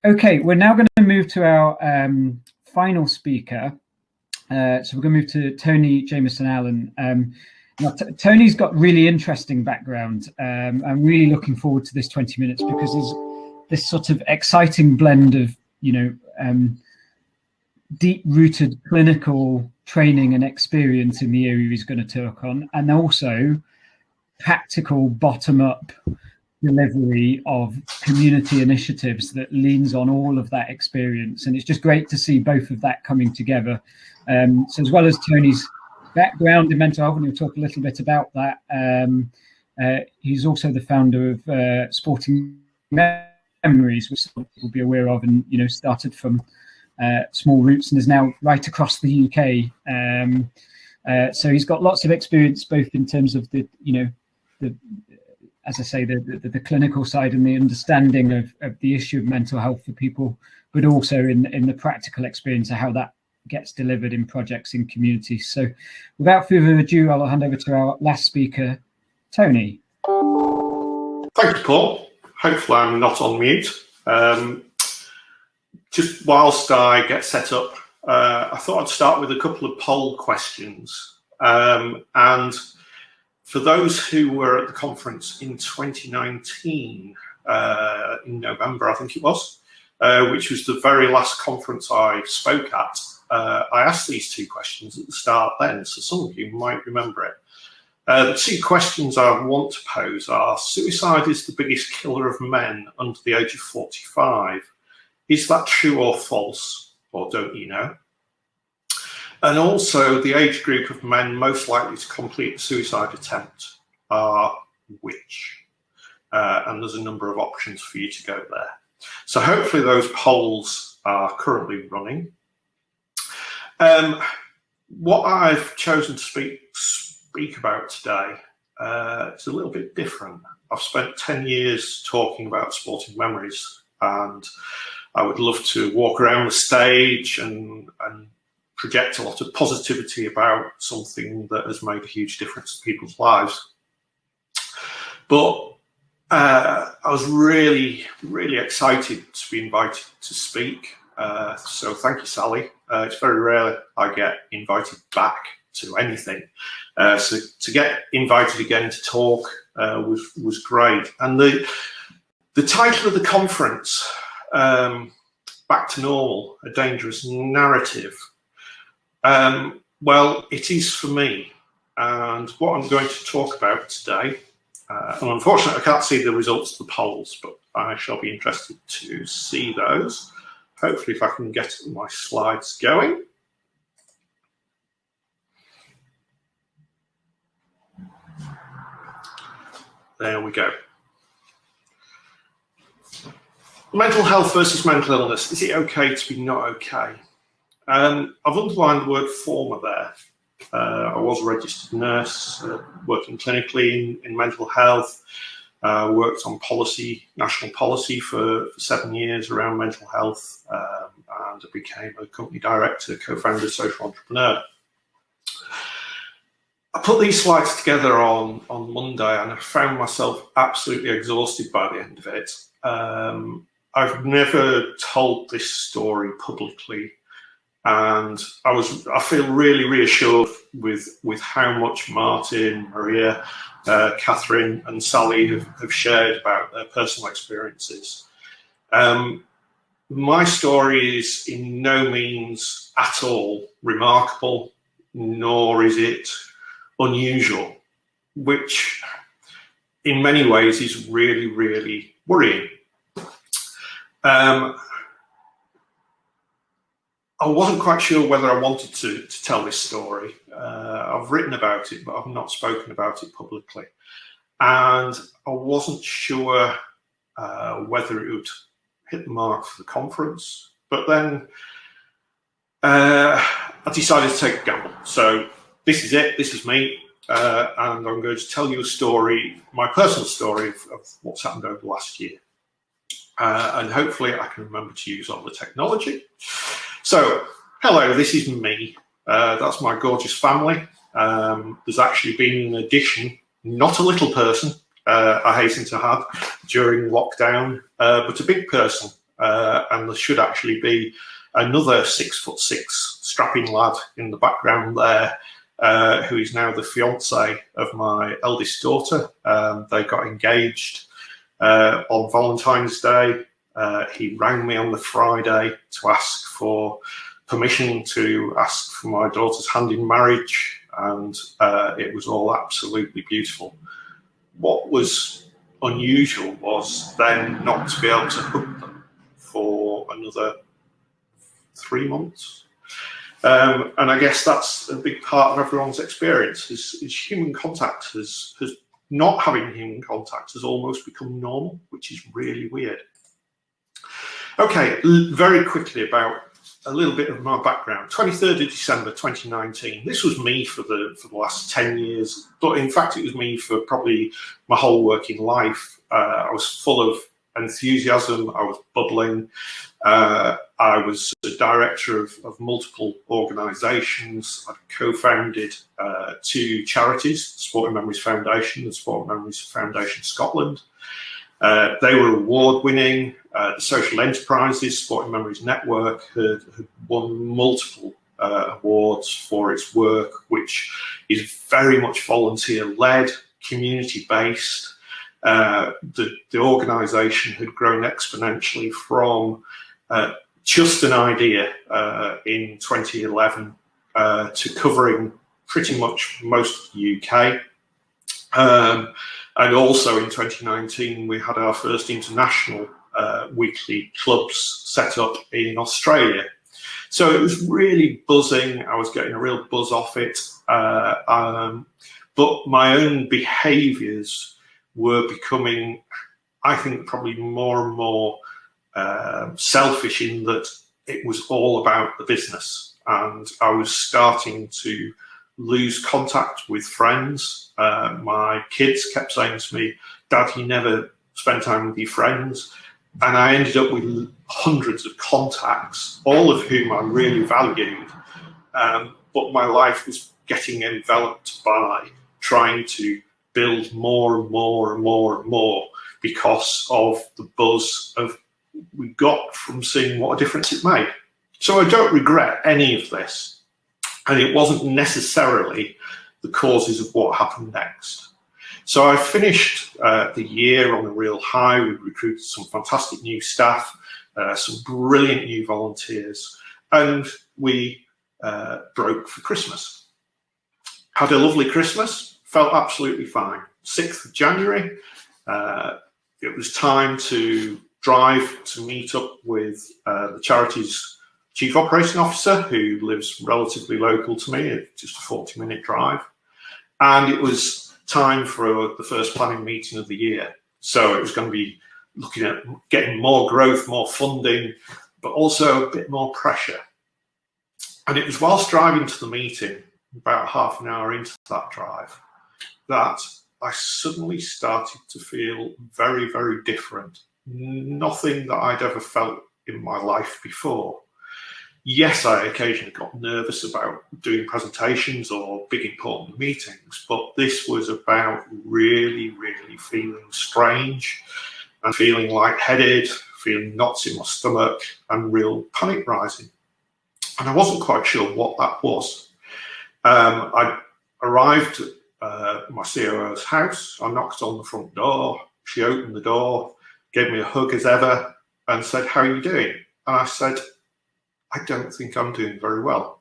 Okay, we're now going to move to our final speaker. So we're going to move to Tony Jameson Allen. Now, Tony's got really interesting background. I'm really looking forward to this 20 minutes because there's this sort of exciting blend of, deep-rooted clinical training and experience in the area he's going to talk on, and also practical bottom-up delivery of community initiatives that leans on all of that experience. And it's just great to see both of that coming together. So as well as Tony's background in mental health, and he'll talk a little bit about that, he's also the founder of Sporting Memories, which some people will be aware of, and started from small roots and is now right across the UK. So he's got lots of experience, both in terms of the as I say, the clinical side and the understanding of the issue of mental health for people, but also in the practical experience of how that gets delivered in projects in communities. So without further ado, I'll hand over to our last speaker, Tony. Thank you, Paul. Hopefully I'm not on mute. Just whilst I get set up, I thought I'd start with a couple of poll questions. And for those who were at the conference in 2019, in November, I think it was, which was the very last conference I spoke at, I asked these two questions at the start then, so some of you might remember it. The two questions I want to pose are: suicide is the biggest killer of men under the age of 45. Is that true or false, or don't you know? And also, the age group of men most likely to complete a suicide attempt are which? And there's a number of options for you to go there. So hopefully those polls are currently running. What I've chosen to speak about today is a little bit different. I've spent 10 years talking about Sporting Memories, and I would love to walk around the stage and project a lot of positivity about something that has made a huge difference to people's lives. But I was really, really excited to be invited to speak. So thank you, Sally. It's very rare I get invited back to anything. So to get invited again to talk was great. And the title of the conference, Back to Normal, A Dangerous Narrative. Well, it is for me. And what I'm going to talk about today, and unfortunately I can't see the results of the polls, but I shall be interested to see those. Hopefully if I can get my slides going. There we go. Mental health versus mental illness. Is it okay to be not okay? I've underlined the word former there. I was a registered nurse, working clinically in mental health, worked on policy, national policy for 7 years around mental health, and I became a company director, co-founder, social entrepreneur. I put these slides together on Monday, and I found myself absolutely exhausted by the end of it. I've never told this story publicly, and I feel really reassured with how much Martin, Maria, Catherine and Sally have shared about their personal experiences. My story is in no means at all remarkable, nor is it unusual, which in many ways is really, really worrying. I wasn't quite sure whether I wanted to tell this story. I've written about it, but I've not spoken about it publicly. And I wasn't sure whether it would hit the mark for the conference. But then I decided to take a gamble. So this is it, this is me. And I'm going to tell you a story, my personal story of what's happened over the last year. And hopefully I can remember to use all the technology. So, hello, this is me. That's my gorgeous family. There's actually been an addition, not a little person, I hasten to add, during lockdown, but a big person. and there should actually be another 6'6" strapping lad in the background there, who is now the fiance of my eldest daughter. They got engaged on Valentine's Day. He rang me on the Friday to ask for permission to ask for my daughter's hand in marriage, and it was all absolutely beautiful. What was unusual was then not to be able to hug them for another 3 months. And I guess that's a big part of everyone's experience, is human contact has not having human contact has almost become normal, which is really weird. Okay, very quickly about a little bit of my background. 23rd of December 2019. This was me for the last 10 years, but in fact it was me for probably my whole working life. I was full of enthusiasm, I was bubbling. I was the director of multiple organisations. I co-founded 2 charities, Sporting Memories Foundation and Sporting Memories Foundation Scotland. They were award-winning. The Social Enterprises Sporting Memories Network had won multiple awards for its work, which is very much volunteer-led, community-based. The organisation had grown exponentially from just an idea in 2011 to covering pretty much most of the UK. And also in 2019, we had our first international weekly clubs set up in Australia. So it was really buzzing. I was getting a real buzz off it. But my own behaviours were becoming, I think, probably more and more selfish, in that it was all about the business. And I was starting to lose contact with friends. My kids kept saying to me, "Dad, you never spend time with your friends." And I ended up with hundreds of contacts, all of whom I really valued. But my life was getting enveloped by trying to build more and more and more and more, because of the buzz of we got from seeing what a difference it made. So I don't regret any of this. And it wasn't necessarily the causes of what happened next. So I finished the year on a real high. We recruited some fantastic new staff, some brilliant new volunteers, and we broke for Christmas. Had a lovely Christmas, felt absolutely fine. 6th of January, it was time to drive to meet up with the charity's Chief Operating Officer, who lives relatively local to me, just a 40-minute drive. And it was time for the first planning meeting of the year. So it was going to be looking at getting more growth, more funding, but also a bit more pressure. And it was whilst driving to the meeting, about half an hour into that drive, that I suddenly started to feel very, very different. Nothing that I'd ever felt in my life before. Yes, I occasionally got nervous about doing presentations or big important meetings, but this was about really, really feeling strange and feeling lightheaded, feeling knots in my stomach and real panic rising. And I wasn't quite sure what that was. I arrived at my COO's house. I knocked on the front door. She opened the door, gave me a hug as ever, and said, "How are you doing?" And I said, "I don't think I'm doing very well."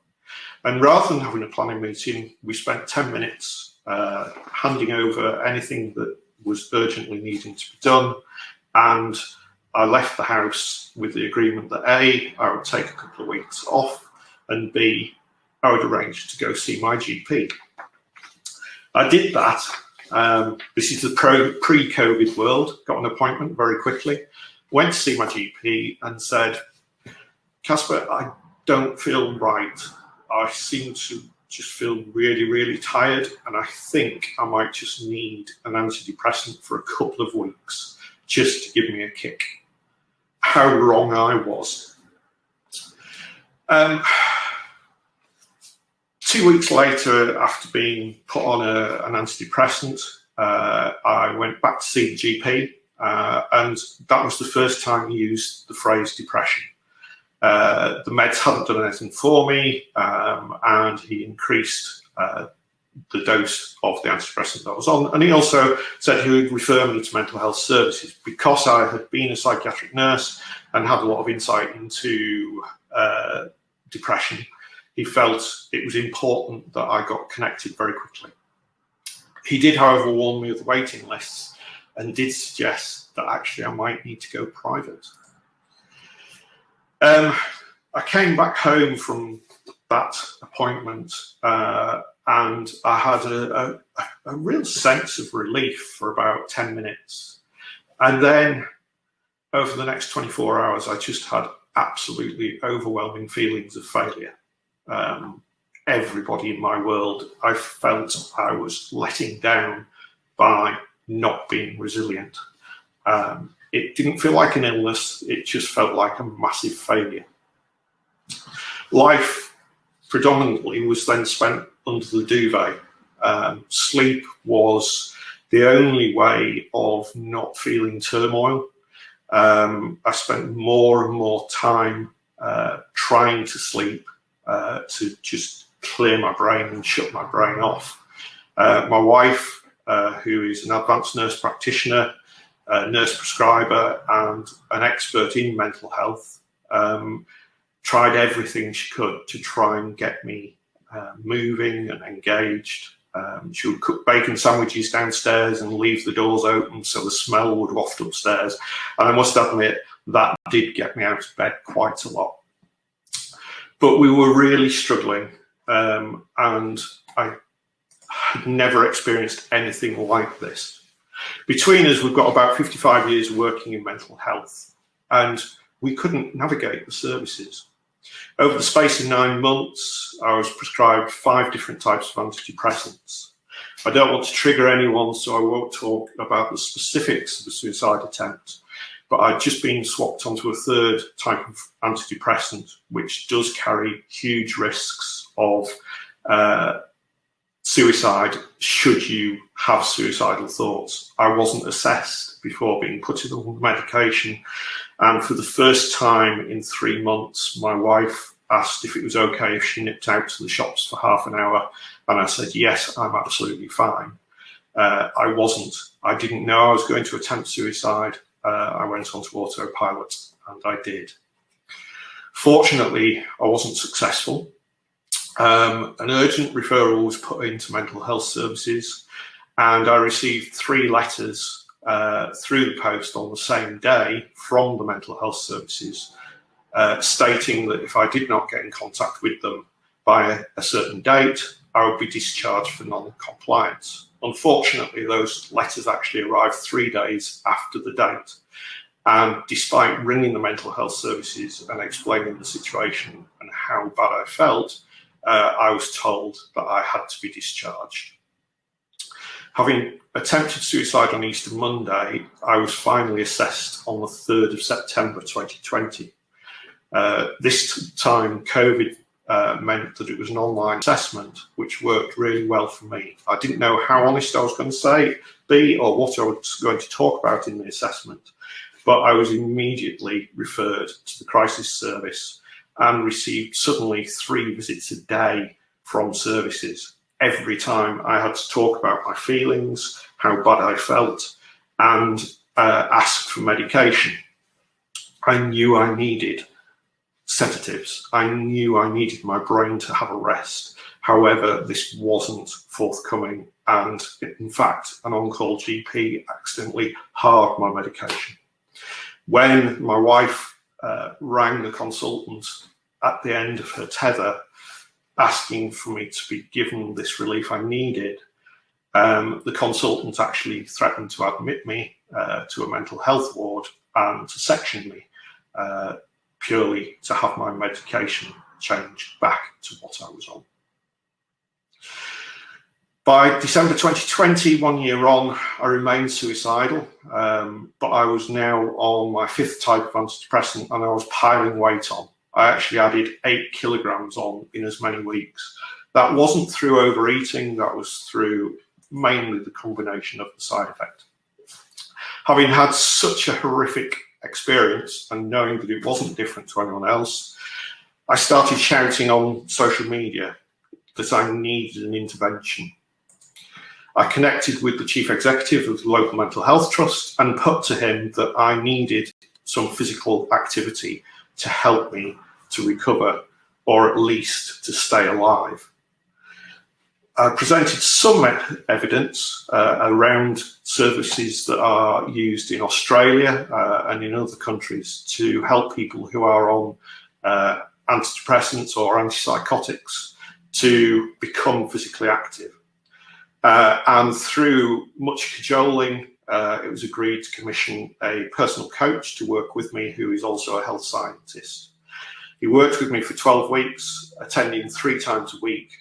And rather than having a planning meeting, we spent 10 minutes handing over anything that was urgently needing to be done. And I left the house with the agreement that A, I would take a couple of weeks off, and B, I would arrange to go see my GP. I did that. This is the pre-COVID world. Got an appointment very quickly. Went to see my GP and said, "Casper, I don't feel right. I seem to just feel really, really tired, and I think I might just need an antidepressant for a couple of weeks just to give me a kick." How wrong I was. 2 weeks later, after being put on an antidepressant, I went back to see the GP, and that was the first time he used the phrase depression. The meds hadn't done anything for me, and he increased the dose of the antidepressant that I was on. And he also said he would refer me to mental health services. Because I had been a psychiatric nurse and had a lot of insight into depression, he felt it was important that I got connected very quickly. He did, however, warn me of the waiting lists and did suggest that actually I might need to go private. I came back home from that appointment and I had a real sense of relief for about 10 minutes. And then over the next 24 hours, I just had absolutely overwhelming feelings of failure. Everybody in my world, I felt I was letting down by not being resilient. It didn't feel like an illness, it just felt like a massive failure. Life predominantly was then spent under the duvet. Sleep was the only way of not feeling turmoil. I spent more and more time trying to sleep to just clear my brain and shut my brain off. My wife, who is an advanced nurse practitioner, nurse prescriber and an expert in mental health, tried everything she could to try and get me moving and engaged. She would cook bacon sandwiches downstairs and leave the doors open so the smell would waft upstairs. And I must admit, that did get me out of bed quite a lot. But we were really struggling, and I had never experienced anything like this. Between us, we've got about 55 years working in mental health, and we couldn't navigate the services. Over the space of 9 months, I was prescribed 5 different types of antidepressants. I don't want to trigger anyone, so I won't talk about the specifics of the suicide attempt, but I'd just been swapped onto a 3rd type of antidepressant, which does carry huge risks of suicide should you have suicidal thoughts. I wasn't assessed before being put on the medication, and for the first time in 3 months, my wife asked if it was okay if she nipped out to the shops for half an hour, and I said, yes, I'm absolutely fine. I wasn't. I didn't know I was going to attempt suicide. I went onto autopilot, and I did. Fortunately, I wasn't successful. An urgent referral was put into mental health services, and I received 3 letters through the post on the same day from the mental health services, stating that if I did not get in contact with them by a certain date, I would be discharged for non-compliance. Unfortunately, those letters actually arrived 3 days after the date. And despite ringing the mental health services and explaining the situation and how bad I felt, I was told that I had to be discharged. Having attempted suicide on Easter Monday, I was finally assessed on the 3rd of September 2020. This time, COVID meant that it was an online assessment, which worked really well for me. I didn't know how honest I was going to be or what I was going to talk about in the assessment, but I was immediately referred to the crisis service and received suddenly 3 visits a day from services. Every time I had to talk about my feelings, how bad I felt, and ask for medication. I knew I needed sedatives. I knew I needed my brain to have a rest. However, this wasn't forthcoming, and in fact, an on-call GP accidentally halved my medication. When my wife rang the consultant at the end of her tether, asking for me to be given this relief I needed, the consultant actually threatened to admit me to a mental health ward and to section me, purely to have my medication changed back to what I was on. By December 2020, 1 year on, I remained suicidal, but I was now on my 5th type of antidepressant and I was piling weight on. I actually added 8 kilograms on in as many weeks. That wasn't through overeating, that was through mainly the combination of the side effect. Having had such a horrific experience and knowing that it wasn't different to anyone else, I started shouting on social media that I needed an intervention. I connected with the chief executive of the local mental health trust and put to him that I needed some physical activity to help me to recover, or at least to stay alive. I presented some evidence around services that are used in Australia and in other countries to help people who are on antidepressants or antipsychotics to become physically active. And through much cajoling, it was agreed to commission a personal coach to work with me, who is also a health scientist. He worked with me for 12 weeks, attending 3 times a week.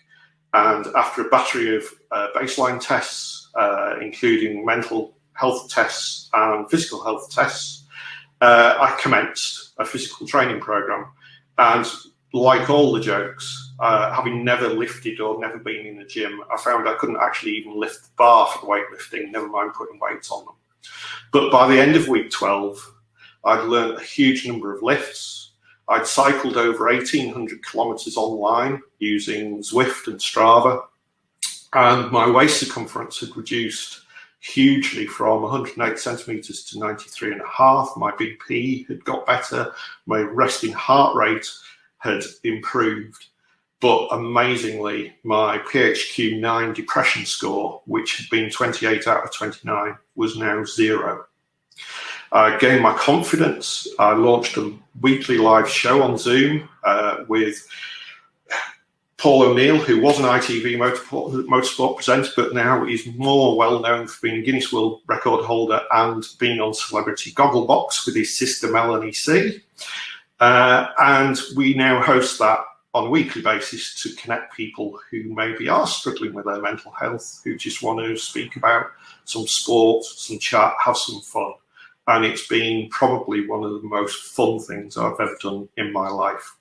And after a battery of baseline tests, including mental health tests and physical health tests, I commenced a physical training program. And like all the jokes, having never lifted or never been in a gym, I found I couldn't actually even lift the bar for weightlifting, never mind putting weights on them. But by the end of week 12, I'd learned a huge number of lifts. I'd cycled over 1,800 kilometers online using Zwift and Strava, and my waist circumference had reduced hugely from 108 centimeters to 93.5. My BP had got better. My resting heart rate had improved. But amazingly, my PHQ-9 depression score, which had been 28 out of 29, was now 0. I gained my confidence. I launched a weekly live show on Zoom with Paul O'Neill, who was an ITV motorsport presenter, but now is more well known for being a Guinness World Record holder and being on Celebrity Gogglebox with his sister Melanie C. And we now host that on a weekly basis to connect people who maybe are struggling with their mental health, who just want to speak about some sport, some chat, have some fun. And it's been probably one of the most fun things I've ever done in my life.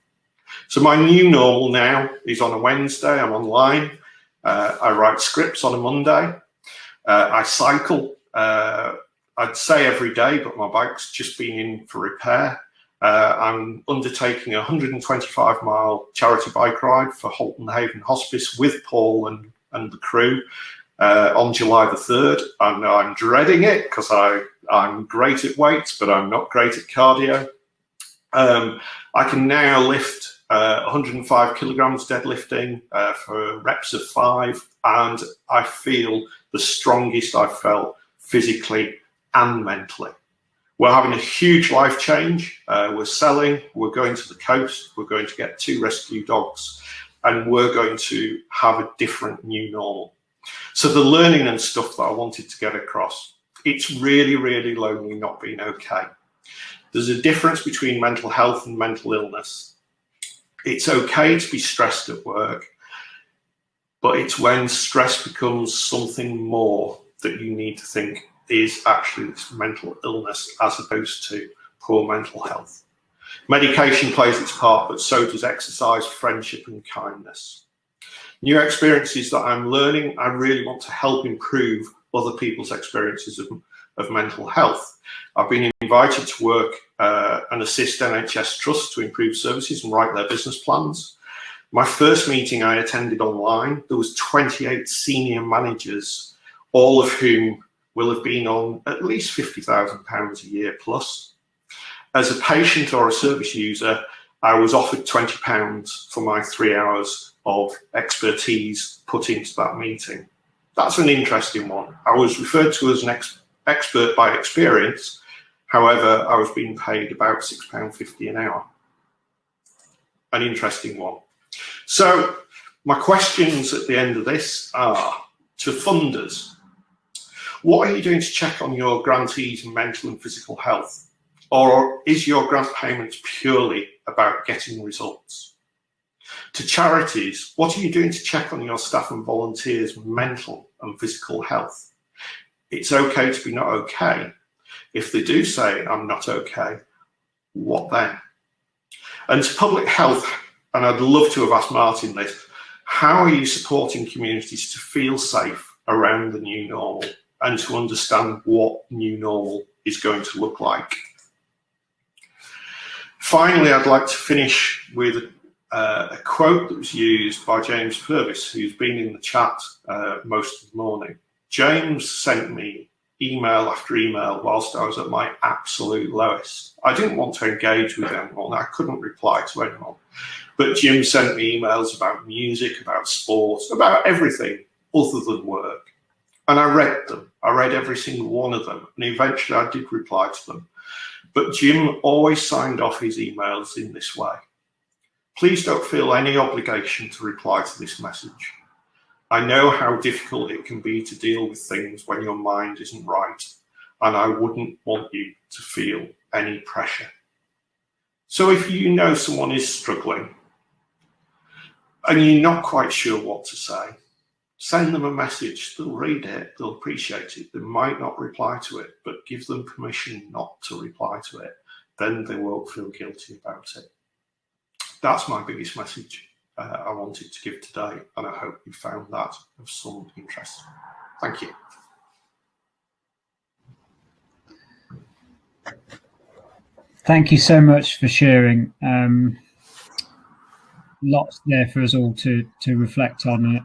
So my new normal now is on a Wednesday, I'm online. I write scripts on a Monday. I cycle, I'd say every day, but my bike's just been in for repair. I'm undertaking a 125-mile charity bike ride for Halton Haven Hospice with Paul and the crew on July the 3rd. And I'm dreading it because I'm great at weights, but I'm not great at cardio. I can now lift 105 kilograms deadlifting for reps of 5, and I feel the strongest I've felt physically and mentally. We're having a huge life change. We're selling, we're going to the coast, we're going to get 2 rescue dogs, and we're going to have a different new normal. So the learning and stuff that I wanted to get across, it's really, really lonely not being okay. There's a difference between mental health and mental illness. It's okay to be stressed at work, but it's when stress becomes something more that you need to think is actually this mental illness as opposed to poor mental health. Medication plays its part, but so does exercise, friendship, and kindness. New experiences that I'm learning, I really want to help improve other people's experiences of mental health. I've been invited to work and assist NHS trusts to improve services and write their business plans. My first meeting I attended online, there was 28 senior managers, all of whom will have been on at least £50,000 a year plus. As a patient or a service user, I was offered £20 for my 3 hours of expertise put into that meeting. That's an interesting one. I was referred to as an expert by experience. However, I was being paid about £6.50 an hour. An interesting one. So my questions at the end of this are to funders. What are you doing to check on your grantees' mental and physical health? Or is your grant payments purely about getting results? To charities, what are you doing to check on your staff and volunteers' mental and physical health? It's okay to be not okay. If they do say, I'm not okay, what then? And to public health, and I'd love to have asked Martin this, how are you supporting communities to feel safe around the new normal? and to understand what new normal is going to look like. Finally, I'd like to finish with a quote that was used by James Purvis, who's been in the chat most of the morning. James sent me email after email whilst I was at my absolute lowest. I didn't want to engage with anyone. I couldn't reply to anyone. But Jim sent me emails about music, about sports, about everything other than work. And I read them. I read every single one of them. And eventually I did reply to them. But Jim always signed off his emails in this way. Please don't feel any obligation to reply to this message. I know how difficult it can be to deal with things when your mind isn't right, and I wouldn't want you to feel any pressure. So if you know someone is struggling and you're not quite sure what to say, send them a message. They'll read it, they'll appreciate it. They might not reply to it, but give them permission not to reply to it. Then they won't feel guilty about it. That's my biggest message I wanted to give today, and I hope you found that of some interest. Thank you. Thank you so much for sharing. Lots there for us all to reflect on